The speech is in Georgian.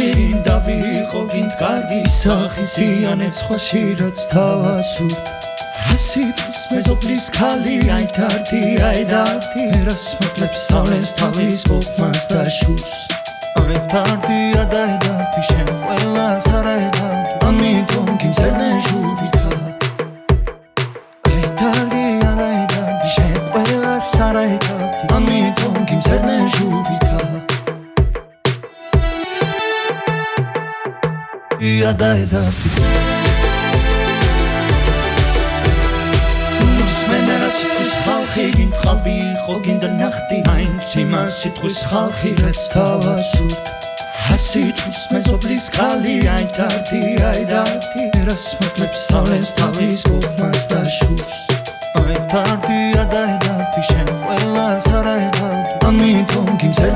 ხალხი დავიღო გინდ კარგი სახი ზიანეთ სხვაში რაც თავასურ ასითვის მეზობლის ქალი აი დარდი რას მოკლებს თავლენს თავის ხოხმას და შურს აი დარდია და დარდი შენ ყველას არაედავდი ამიტომ გიმზერნე ჟურითა აი დარდია და დარდი შენ ყველას არაედავდი ამიტომ გიმზერნე ჟურითა ia da მენერა სიტყვის ხალხი გინდ ხალბი იყო გინდა ნახტი აინც იმას სიტყვის ხალხი რაც თავასურთ ასითვის მეზობლის ქალი აი დარდი რას მოკლებს თავლენს თავის ხოხმას და შურს აი დარდია და დარდი შენ ყველას არაედავდი ამიტომ გიმზერნე